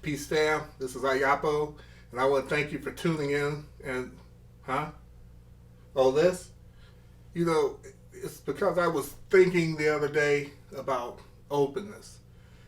Peace fam, this is Ayapo, and I want to thank you for tuning in. And, huh? Oh, this? You know, it's because I was thinking the other day about openness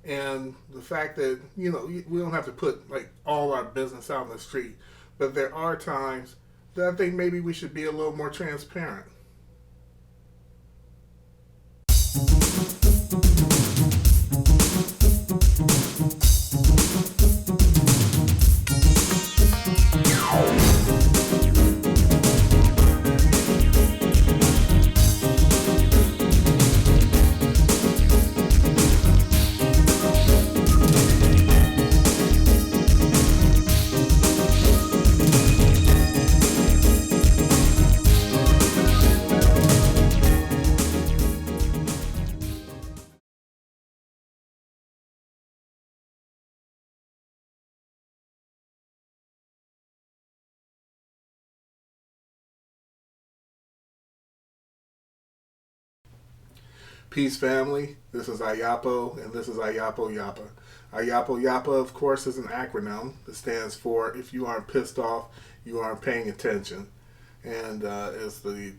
and the fact that, we don't have to put like all our business out in the street, but there are times that I think maybe we should be a little more transparent. Peace, family. This is Ayapo, and this is Ayapo Yapa. Ayapo Yapa, of course, is an acronym that stands for if you aren't pissed off, you aren't paying attention. And as the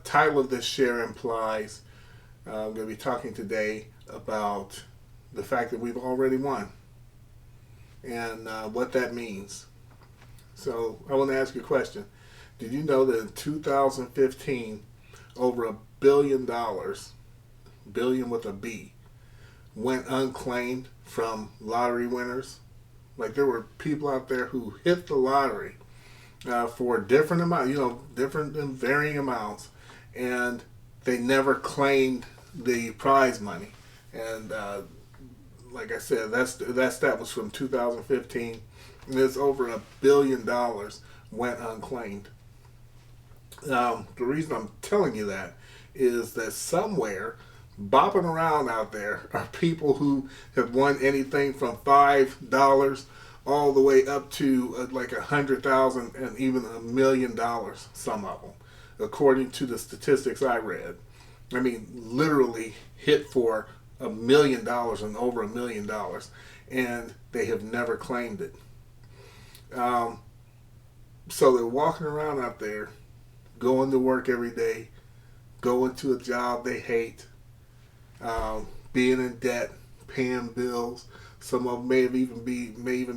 title of this share implies, I'm going to be talking today about the fact that we've already won and what that means. So I want to ask you a question. Did you know that in 2015, over $1 billion, billion with a B, went unclaimed from lottery winners? Like there were people out there who hit the lottery for different amounts, different and varying amounts, and they never claimed the prize money. And like I said, that was from 2015. And there's over $1 billion went unclaimed. The reason I'm telling you that is that somewhere bopping around out there are people who have won anything from $5 all the way up to like 100,000 and even $1 million. Some of them, according to the statistics I read. I mean, literally hit for $1 million and over $1 million, and they have never claimed it. Um, so they're walking around out there, going to work every day, going to a job they hate, being in debt, paying bills. Some of them may even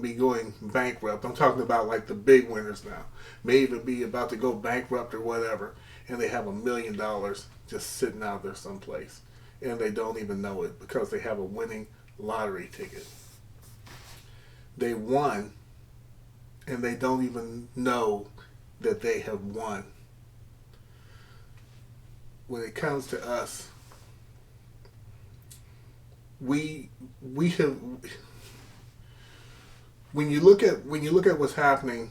be going bankrupt. I'm talking about like the big winners now. May even be about to go bankrupt or whatever, and they have $1 million just sitting out there someplace, and they don't even know it because they have a winning lottery ticket. They won, and they don't even know that they have won. When it comes to us, we have, when you look at what's happening,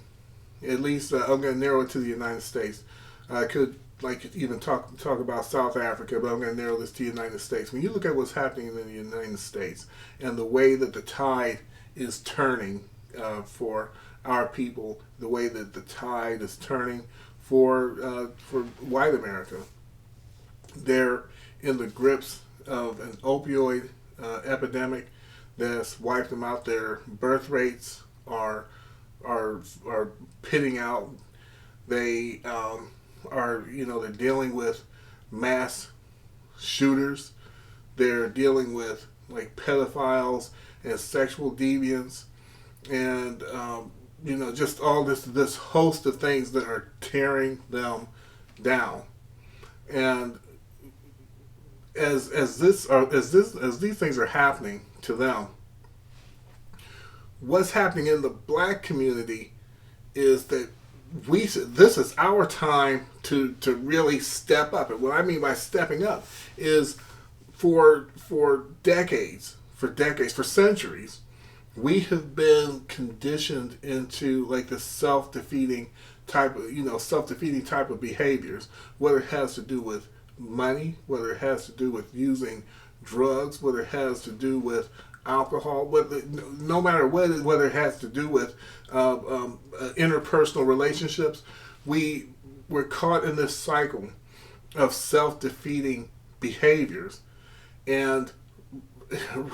at least I'm going to narrow it to the United States. I could like even talk about South Africa, but I'm going to narrow this to the United States. When you look at what's happening in the United States and the way that the tide is turning for our people, the way that the tide is turning for white America, they're in the grips of an opioid epidemic that's wiped them out. Their birth rates are pitting out. They they're dealing with mass shooters. They're dealing with like pedophiles and sexual deviants, and just all this host of things that are tearing them down. And as these things are happening to them, what's happening in the black community is that this is our time to really step up. And what I mean by stepping up is for decades, for centuries, we have been conditioned into like the self-defeating type of behaviors, whether it has to do with money, whether it has to do with using drugs, whether it has to do with alcohol, no matter what, whether it has to do with interpersonal relationships, we're caught in this cycle of self-defeating behaviors. And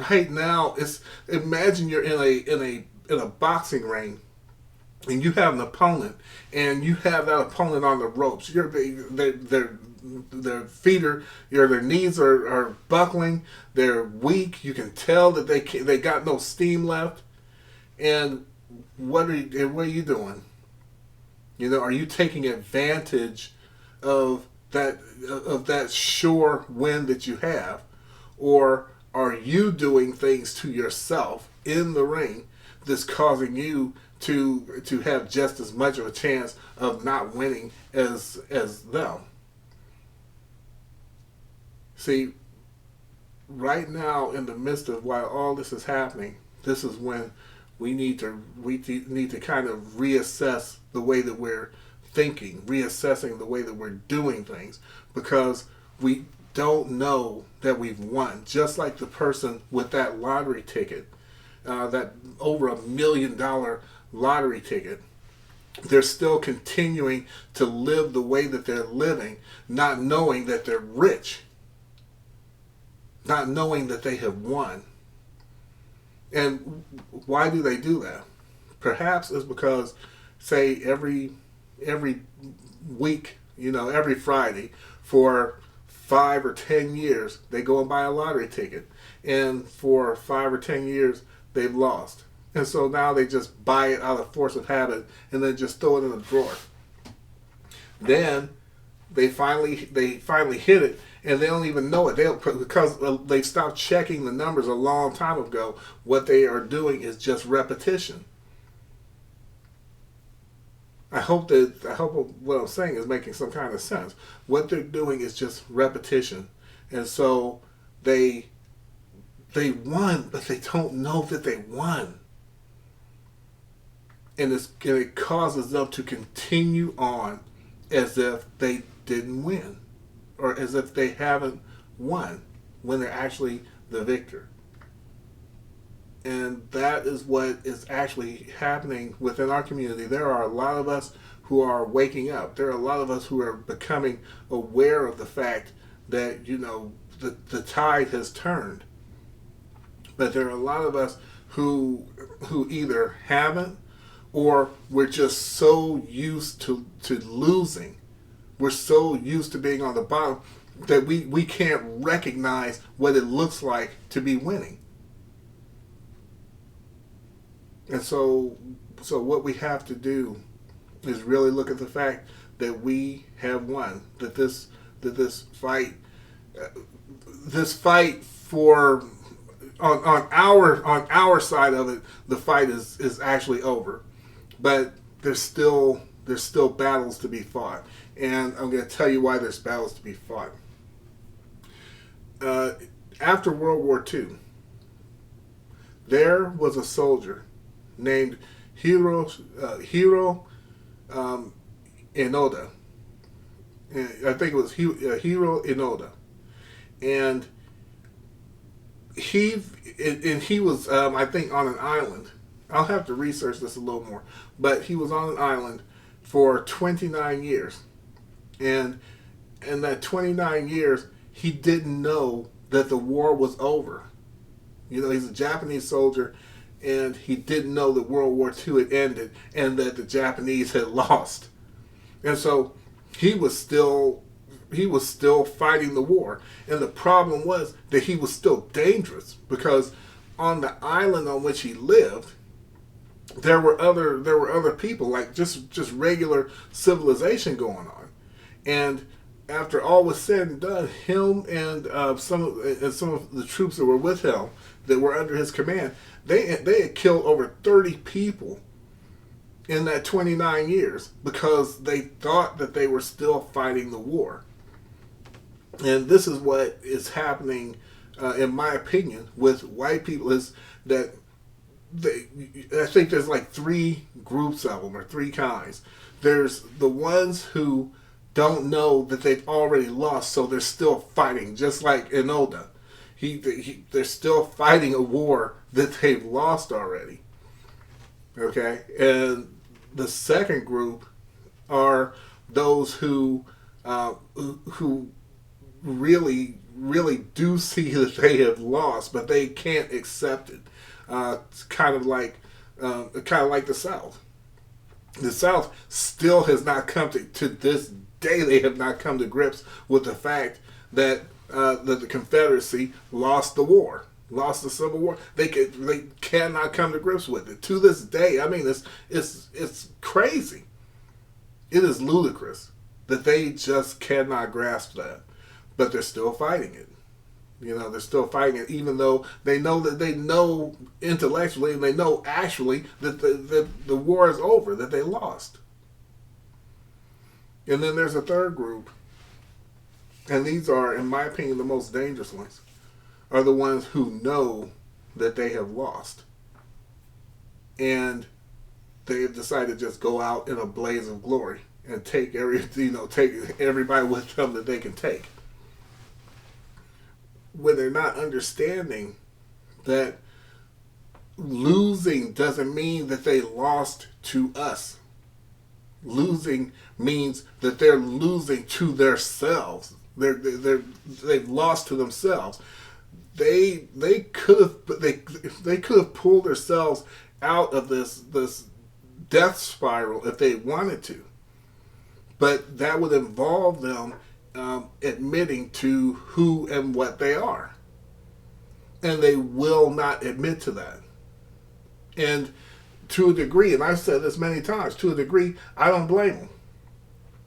right now, it's imagine you're in a boxing ring, and you have an opponent, and you have that opponent on the ropes. Their feet are, their knees are buckling. They're weak. You can tell that they got no steam left. And what are you doing? Are you taking advantage of that sure win that you have, or are you doing things to yourself in the ring that's causing you to have just as much of a chance of not winning as them? See, right now in the midst of while all this is happening, this is when we need to kind of reassess the way that we're thinking, reassessing the way that we're doing things, because we don't know that we've won. Just like the person with that lottery ticket, that over $1 million lottery ticket, they're still continuing to live the way that they're living, not knowing that they're rich, not knowing that they have won. And why do they do that? Perhaps it's because, say, every week, every Friday, for 5 or 10 years, they go and buy a lottery ticket. And for 5 or 10 years, they've lost. And so now they just buy it out of force of habit and then just throw it in a drawer. Then they finally hit it, and they don't even know it. Because they stopped checking the numbers a long time ago. What they are doing is just repetition. I hope what I'm saying is making some kind of sense. What they're doing is just repetition, and so they won, but they don't know that they won, and it causes them to continue on as if they didn't win, or as if they haven't won when they're actually the victor. And that is what is actually happening within our community. There are a lot of us who are waking up. There are a lot of us who are becoming aware of the fact that, the tide has turned. But there are a lot of us who either haven't, or we're just so used to losing. We're so used to being on the bottom that we can't recognize what it looks like to be winning. And so what we have to do is really look at the fact that we have won. That this fight for on our side of it, the fight is actually over. But there's still battles to be fought, and I'm going to tell you why there's battles to be fought. After World War II, there was a soldier named Hiro Inoda. I think it was Hiro Inoda, and he was I think on an island. I'll have to research this a little more, but he was on an island for 29 years, and in that 29 years, he didn't know that the war was over. He's a Japanese soldier, and he didn't know that World War II had ended and that the Japanese had lost. And so he was still fighting the war. And the problem was that he was still dangerous, because on the island on which he lived, there were other people, like just regular civilization going on. And after all was said and done, him and some of the troops that were with him, that were under his command, they had killed over 30 people in that 29 years because they thought that they were still fighting the war. And this is what is happening, in my opinion, with white people, is that I think there's like 3 groups of them, or 3 kinds. There's the ones who don't know that they've already lost, so they're still fighting, just like Inoda. They're still fighting a war that they've lost already. Okay? And the second group are those who really do see that they have lost, but they can't accept it. It's kind of like the South. The South still has not come to this day. They have not come to grips with the fact that that the Confederacy lost the war, lost the Civil War. They cannot come to grips with it to this day. I mean, it's crazy. It is ludicrous that they just cannot grasp that, but they're still fighting it. You know, they're still fighting it, even though they know intellectually and they know actually that the war is over, that they lost. And then there's a third group, and these are, in my opinion, the most dangerous ones, are the ones who know that they have lost. And they have decided to just go out in a blaze of glory and take everybody with them that they can take. When they're not understanding that losing doesn't mean that they lost to us. Losing means that they're losing to themselves. They've lost to themselves. They could have pulled themselves out of this death spiral if they wanted to, but that would involve them admitting to who and what they are. And they will not admit to that. And to a degree, and I've said this many times, to a degree, I don't blame them.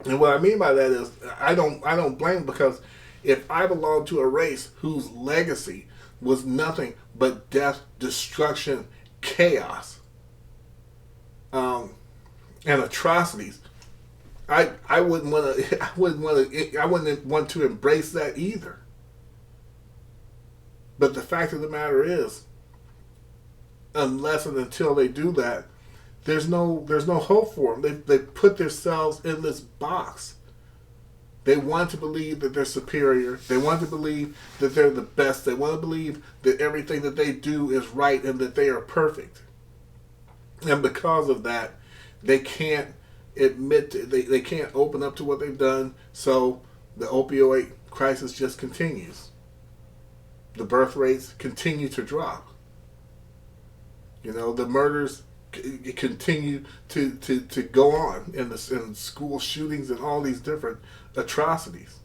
And what I mean by that is I don't blame them, because if I belong to a race whose legacy was nothing but death, destruction, chaos, and atrocities, I wouldn't want to embrace that either. But the fact of the matter is, unless and until they do that, there's no hope for them. They put themselves in this box. They want to believe that they're superior. They want to believe that they're the best. They want to believe that everything that they do is right and that they are perfect. And because of that, they can't they can't open up to what they've done, so the opioid crisis just continues. The birth rates continue to drop. You know, the murders continue to go on in school shootings and all these different atrocities.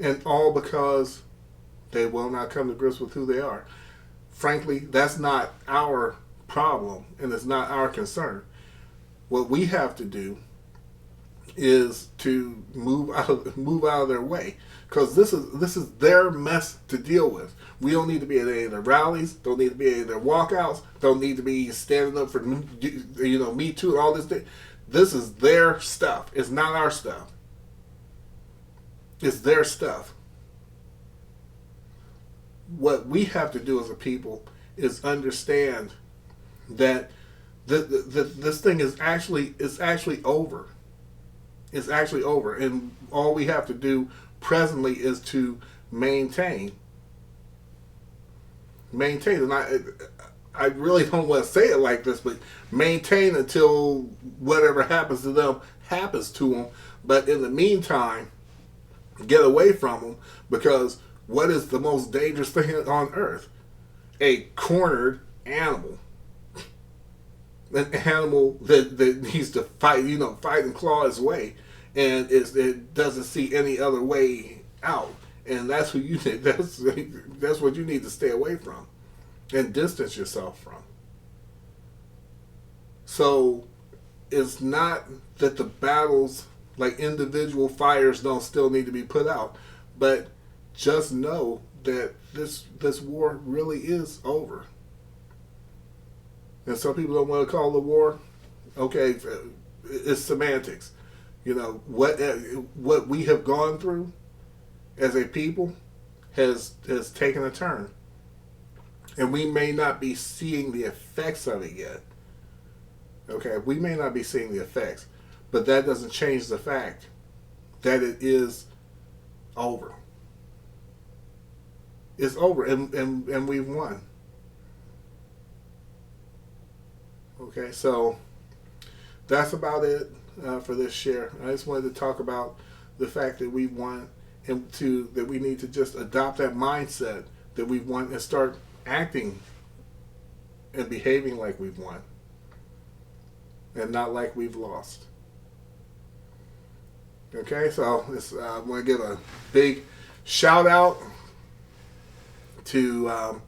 And all because they will not come to grips with who they are. Frankly, that's not our problem, and it's not our concern. What we have to do is to move out of their way, because this is their mess to deal with. We don't need to be at any of their rallies, don't need to be at any of their walkouts, don't need to be standing up for Me Too and all this thing. This is their stuff. It's not our stuff. It's their stuff. What we have to do as a people is understand that this thing is actually over. It's actually over, and all we have to do presently is to maintain. And I really don't want to say it like this, but maintain until whatever happens to them happens to them. But in the meantime, get away from them, because what is the most dangerous thing on earth? A cornered animal. An animal that needs to fight and claw its way, and it doesn't see any other way out. And that's who you need. That's what you need to stay away from and distance yourself from. So it's not that the battles, like individual fires, don't still need to be put out, but just know that this war really is over. And some people don't want to call the war. Okay, it's semantics. You know, what we have gone through as a people has taken a turn. And we may not be seeing the effects of it yet. Okay, we may not be seeing the effects, but that doesn't change the fact that it is over. It's over, and we've won. Okay, so that's about it. for this share. I just wanted to talk about the fact that we want that we need to just adopt that mindset that we want and start acting and behaving like we've won and not like we've lost. Okay, so I want to give a big shout out to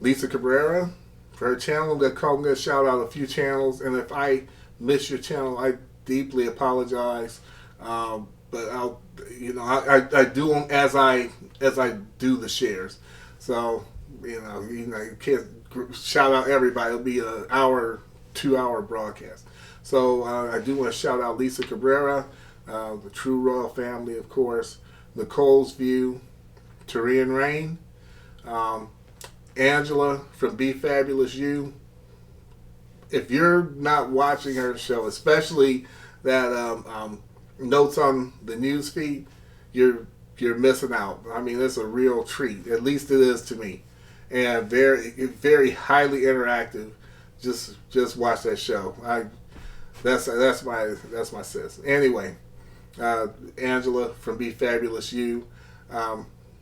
Lisa Cabrera for her channel. I'm going to shout out a few channels, and if I miss your channel, I deeply apologize. But I do them as I do the shares. So you can't shout out everybody. It'll be an hour, 2-hour broadcast. So I do want to shout out Lisa Cabrera, the True Royal Family, of course, Nicole's View, Tarian Rain, Angela from Be Fabulous You. If you're not watching her show, especially that notes on the news feed, you're missing out. I mean, it's a real treat. At least it is to me, and very highly interactive. Just watch that show. That's my sis. Anyway, Angela from Be Fabulous You,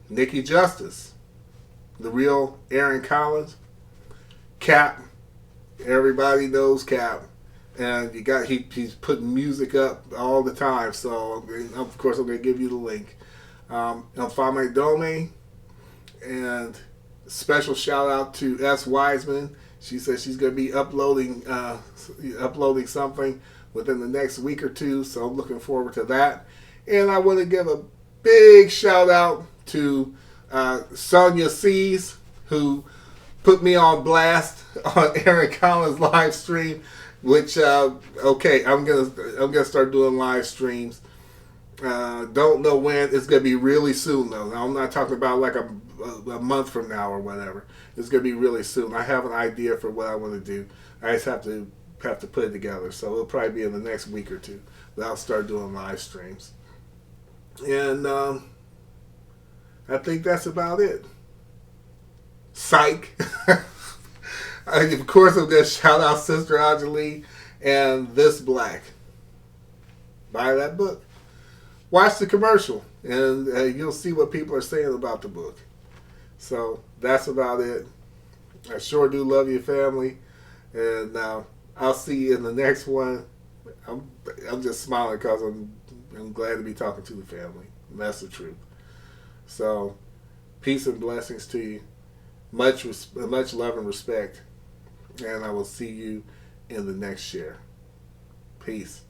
Nikki Justice, the real Aaron Collins, Cap. Everybody knows Cap. And he's putting music up all the time, so of course I'm going to give you the link. Fame Dome, and special shout out to S. Wiseman. She says she's going to be uploading something within the next week or two, so I'm looking forward to that. And I want to give a big shout out to Sonia Seas, who put me on blast on Aaron Collins' live stream. Which okay, I'm gonna start doing live streams. Don't know when. It's gonna be really soon though. Now, I'm not talking about like a month from now or whatever. It's gonna be really soon. I have an idea for what I want to do. I just have to put it together. So it'll probably be in the next week or two that I'll start doing live streams. And I think that's about it. Psych. Of course, I'm going to shout out Sister Anjali and This Black. Buy that book. Watch the commercial, and you'll see what people are saying about the book. So that's about it. I sure do love you, family, and I'll see you in the next one. I'm just smiling because I'm glad to be talking to the family. And that's the truth. So peace and blessings to you. Much love and respect. And I will see you in the next share. Peace.